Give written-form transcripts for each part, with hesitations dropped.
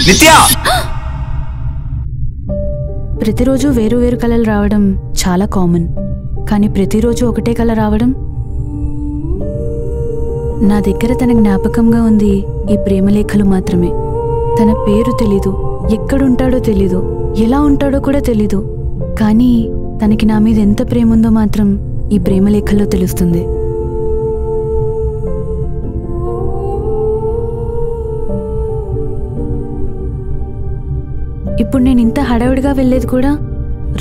నిత్య, ప్రతిరోజు వేరు వేరు కళలు రావడం చాలా కామన్, కానీ ప్రతిరోజు ఒకటే కళ రావడం. నా దగ్గర తన జ్ఞాపకంగా ఉంది ఈ ప్రేమలేఖలు మాత్రమే. తన పేరు తెలీదు, ఎక్కడుంటాడో తెలీదు, ఎలా ఉంటాడో కూడా తెలీదు, కానీ తనకి నా మీద ఎంత ప్రేమ ఉందో మాత్రం ఈ ప్రేమలేఖల్లో తెలుస్తుంది. ఇప్పుడు నేను ఇంత హడావుడిగా వెళ్ళేది కూడా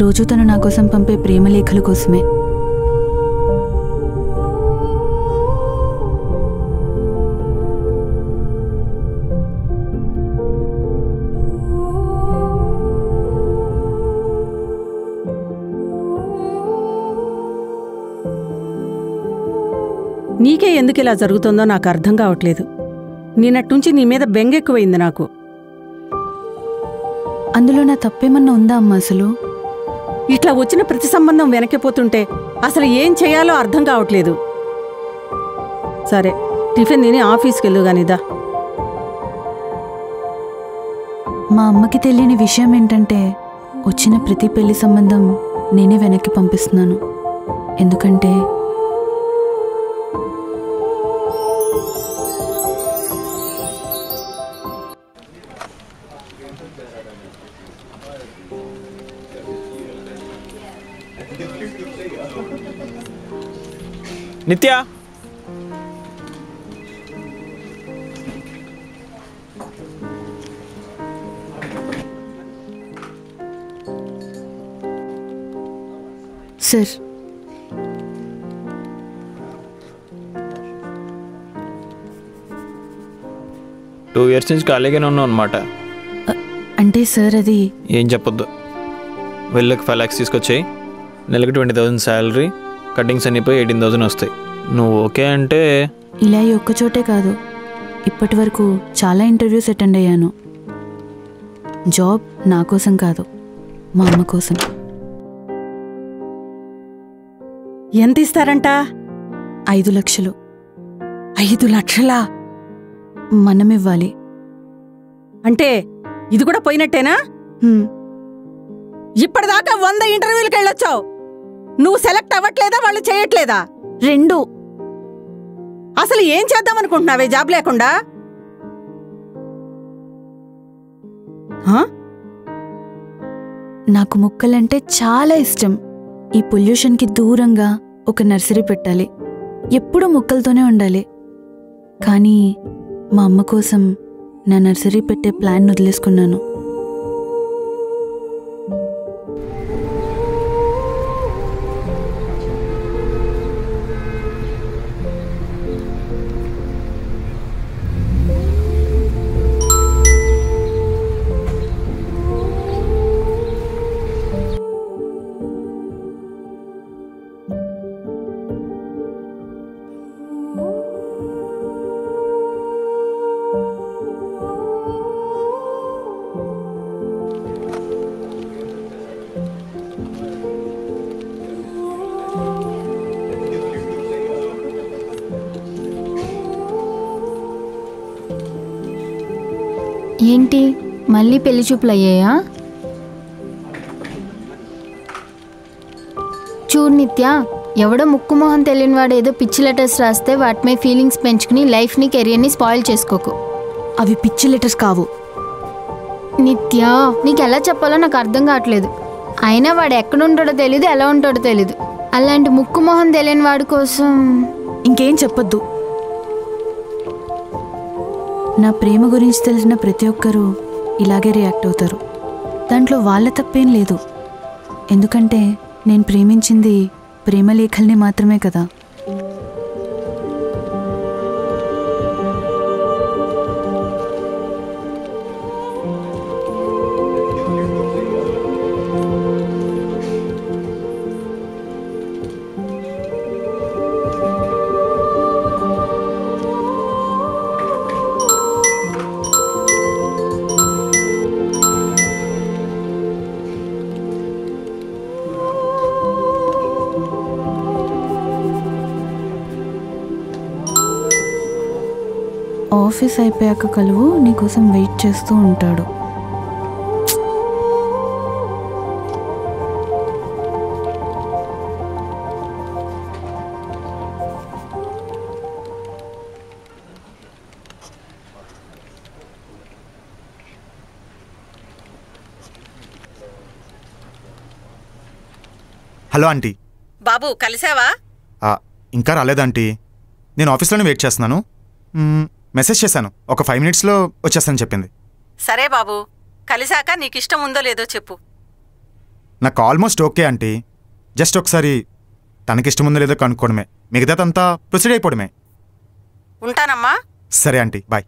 రోజు తను నా కోసం పంపే ప్రేమలేఖల కోసమే. నీకే ఎందుకు ఇలా జరుగుతుందో నాకు అర్థం కావట్లేదు. నిన్నట్నుంచి నీ మీద బెంగెక్కువైంది నాకు. అందులో నా తప్పేమన్నా ఉందా అమ్మా? అసలు ఇట్లా వచ్చిన ప్రతి సంబంధం వెనక్కిపోతుంటే అసలు ఏం చేయాలో అర్థం కావట్లేదు. సరే, టిఫిన్ తిని ఆఫీస్కి వెళ్ళుగానిదా. మా అమ్మకి తెలియని విషయం ఏంటంటే వచ్చిన ప్రతి పెళ్లి సంబంధం నేనే వెనక్కి పంపిస్తున్నాను. ఎందుకంటే నిత్య, సార్, టూ ఇయర్స్ నుంచి ఖాళీగానే ఉన్నావు అనమాట. అంటే సార్ అది ఏం చెప్పొద్దు. వెళ్ళకి 5 lakhs తీసుకొచ్చాయి. నెలకు 20,000 శాలరీ, కటింగ్స్ అనిపోయి 18,000 వస్తాయి. నువ్వు ఓకే అంటే ఇలా ఈ ఒక్కచోటే కాదు, ఇప్పటి వరకు చాలా ఇంటర్వ్యూస్ అటెండ్ అయ్యాను. జాబ్ నా కోసం కాదు, మా అమ్మ కోసం. ఎంత ఇస్తారంట? 5 లక్షలు. 5 లక్షలా? మనం ఇవ్వాలి. అంటే ఇది కూడా పోయినట్టేనా? ఇప్పటిదాకా 100 ఇంటర్వ్యూలకు వెళ్ళొచ్చావు. నువ్వు సెలెక్ట్ అవ్వట్లేదా, వాళ్ళు చేయట్లేదా? 2. అసలు ఏం చేద్దామనుకుంటున్నావే జాబ్ లేకుండా? నాకు మొక్కలంటే చాలా ఇష్టం. ఈ పొల్యూషన్కి దూరంగా ఒక నర్సరీ పెట్టాలి, ఎప్పుడూ మొక్కలతోనే ఉండాలి. కానీ మా అమ్మ కోసం నా నర్సరీ పెట్టే ప్లాన్ వదిలేసుకున్నాను. ఏంటి మళ్ళీ పెళ్లి చూపులు అయ్యాయా? చూడు నిత్య, ఎవడో ముక్కు మొహం తెలియని వాడు ఏదో పిచ్చి లెటర్స్ రాస్తే వాటిపై ఫీలింగ్స్ పెంచుకుని లైఫ్ని కెరియర్ని స్పాయిల్ చేసుకోకు. అవి పిచ్చి లెటర్స్ కావు. నిత్య, నీకు ఎలా చెప్పాలో నాకు అర్థం కావట్లేదు. అయినా వాడు ఎక్కడుంటాడో తెలీదు, ఎలా ఉంటాడో తెలీదు. అలాంటి ముక్కు మొహం తెలియని వాడి కోసం ఇంకేం చెప్పొద్దు. నా ప్రేమ గురించి తెలిసిన ప్రతి ఒక్కరూ ఇలాగే రియాక్ట్ అవుతారు. దాంట్లో వాళ్ళ తప్పేం లేదు, ఎందుకంటే నేను ప్రేమించింది ప్రేమలేఖల్ని మాత్రమే కదా. ఆఫీస్ అయిపోయాక కలువు, నీకోసం వెయిట్ చేస్తూ ఉంటాడు. Hello aunty. బాబు కలిసావా? ఇంకా రాలేదాంటీ. నేను ఆఫీస్లోనే వెయిట్ చేస్తున్నాను. మెసేజ్ చేశాను, ఒక 5 minutesలో వచ్చేస్తానని చెప్పింది. సరే బాబు, కలిసాక నీకు ఇష్టం ఉందో లేదో చెప్పు. నాకు ఆల్మోస్ట్ ఓకే ఆంటీ. జస్ట్ ఒకసారి తనకిష్టం ఉందో లేదో కనుక్కోవడమే, మిగతాదంతా ప్రొసీడ్ అయిపోవడమే. ఉంటానమ్మా. సరే ఆంటీ, బాయ్.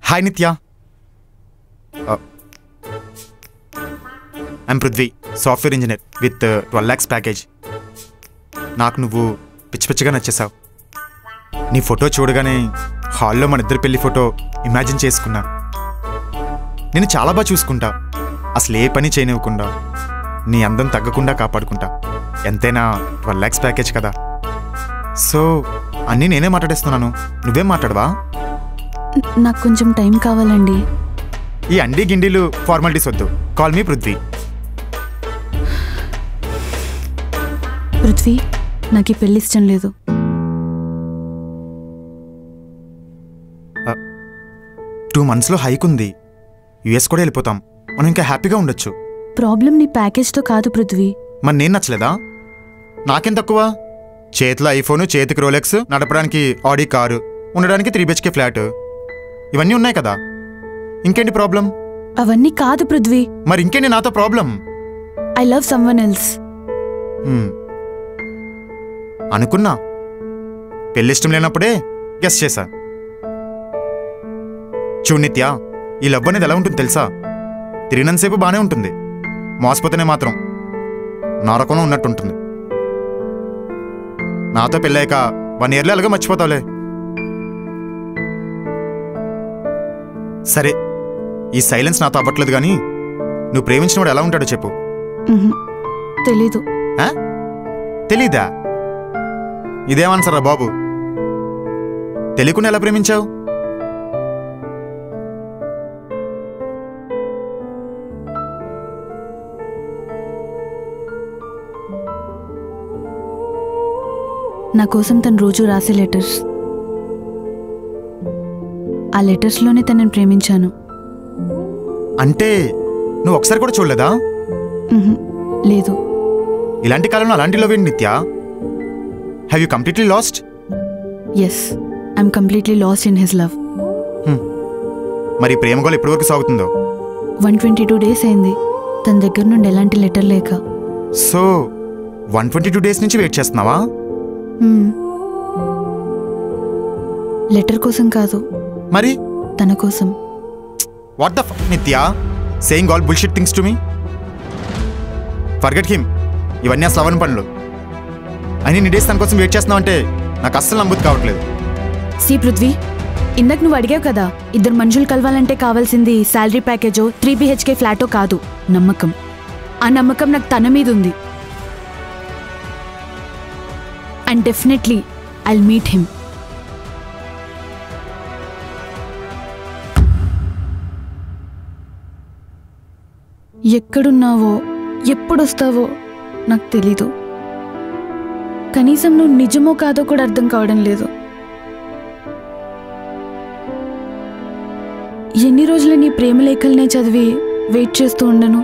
హాయ్ నిత్య. I'm Prithvi, software engineer with 12 lakhs package. నాకు నువ్వు పిచ్చి పిచ్చిగా నచ్చేసావు. నీ ఫోటో చూడగానే హాల్లో మన ఇద్దరి పెళ్లి ఫోటో ఇమాజిన్ చేసుకున్నా. నేను చాలా బాగా చూసుకుంటా, అసలు ఏ పని చేయనివ్వకుండా, నీ అందం తగ్గకుండా కాపాడుకుంటా. ఎంతైనా 12 lakhs ప్యాకేజ్ కదా. సో అన్నీ నేనే మాట్లాడేస్తున్నాను, నువ్వేం మాట్లాడవా? నాకు కొంచెం టైం కావాలండి. ఈ అండి గిండీలు ఫార్మాలిటీస్ వద్దు. Call me Prithvi. పృథ్వీ, నాకు ఈ పెళ్లి ఇష్టం లేదు. 2 monthsలో హైక్ ఉంది, యుఎస్ కూడా వెళ్ళిపోతాం, మనం ఇంకా హ్యాపీగా ఉండొచ్చు. ప్రాబ్లం నీ ప్యాకేజ్తో కాదు పృథ్వీ. మరి నేను నచ్చలేదా? నాకేం తక్కువ? చేతిలో ఐఫోను, చేతికి రోలెక్స్, నడపడానికి ఆడి కారు, ఉండడానికి 3 BHK ఫ్లాట్, ఇవన్నీ ఉన్నాయి కదా. ఇంకేంటి ప్రాబ్లం? అవన్నీ కాదు పృథ్వీ. మరి ఇంకేంటి నాతో problem? I love someone else. అనుకున్నా, పెళ్ళి ఇష్టం లేనప్పుడే గెస్ చేశా. చూడు నిత్య, ఈ లవ్ అనేది ఎలా ఉంటుంది తెలుసా? తిరిగినంతసేపు బాగానే ఉంటుంది, మోసపోతేనే మాత్రం నరకంలో ఉన్నట్టుంటుంది. నాతో పెళ్ళాక 1 yearలో అలాగే మర్చిపోతావులే. సరే, ఈ సైలెన్స్ నాతో అవ్వట్లేదు కానీ నువ్వు ప్రేమించినవాడు ఎలా ఉంటాడో చెప్పు. తెలీదు. తెలీదా? ఇదేమన్సరా బాబు, తెలియకుండా ఎలా ప్రేమించావు? నా కోసం తను రోజు రాసే లెటర్స్, ఆ లెటర్స్లోనే తనని ప్రేమించాను. అంటే నువ్వు ఒకసారి కూడా చూడలేదా? లేదు. ఇలాంటి కాలంలో అలాంటి లవ్ ఏంటి Nitya? Have you completely lost? Yes, I'm completely lost in his love. మరి ప్రేమ గోల్ ఎప్పటి వరకు సాగుతుందో? 122 days అయింది తన దగ్గర నుండి ఎలాంటి లెటర్ లేక. సో 122 days నుంచి వెయిట్ చేస్తున్నావా? లెటర్ కోసం కాదు, మరి తన కోసం. వాట్ ద ఫక్ నిత్య, saying all bullshit things to me. Forget him, ఇవన్నీ అసలు అవని పనులు. అని నీ డేస్ తన కోసం వెయిట్ చేస్తున్నావు అంటే నాకు అస్సలు నమ్మబుద్ధి కావట్లేదు. సి పృథ్వీ, ఇందాక నువ్వు అడిగావు కదా, ఇద్దరు మనుషులు కలవాలంటే కావాల్సింది శాలరీ ప్యాకేజో 3 BHK ఫ్లాటో కాదు, నమ్మకం. ఆ నమ్మకం నాకు తన మీద ఉంది. And definitely I'll meet him. ఎక్కడున్నావో, ఎప్పుడొస్తావో నాకు తెలీదు. కనీసం నువ్వు నిజమో కాదో కూడా అర్థం కావడం లేదు. ఎన్ని రోజులు నీ ప్రేమ లేఖలనే చదివి వెయిట్ చేస్తూ ఉండను.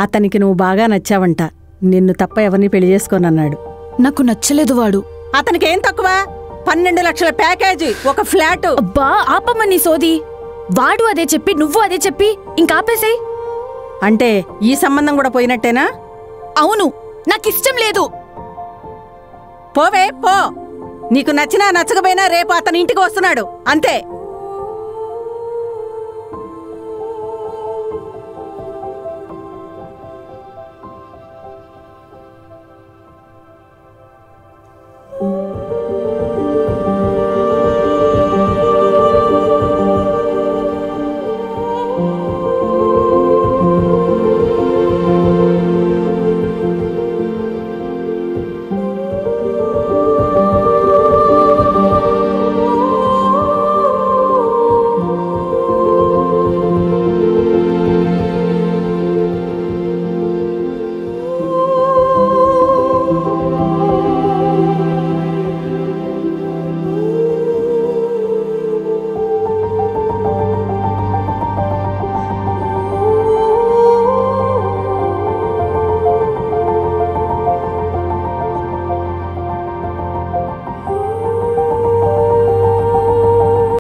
అతనికి నువ్వు బాగా నచ్చావంట, నిన్ను తప్ప ఎవరిని పెళ్లి చేసుకోనన్నాడు. నాకు నచ్చలేదు వాడు. అతనికి ఏం తక్కువ? 12 లక్షల ప్యాకేజీ, ఒక ఫ్లాట్. అబ్బా ఆపమ్మ నీ సోది. వాడు అదే చెప్పి నువ్వు అదే చెప్పి ఇంకాపేసే. అంటే ఈ సంబంధం కూడా పోయినట్టేనా? అవును, నాకిష్టం లేదు. పోవే పో, నీకు నచ్చినా నచ్చకపోయినా రేపు అతని ఇంటికి వస్తున్నాడు అంతే.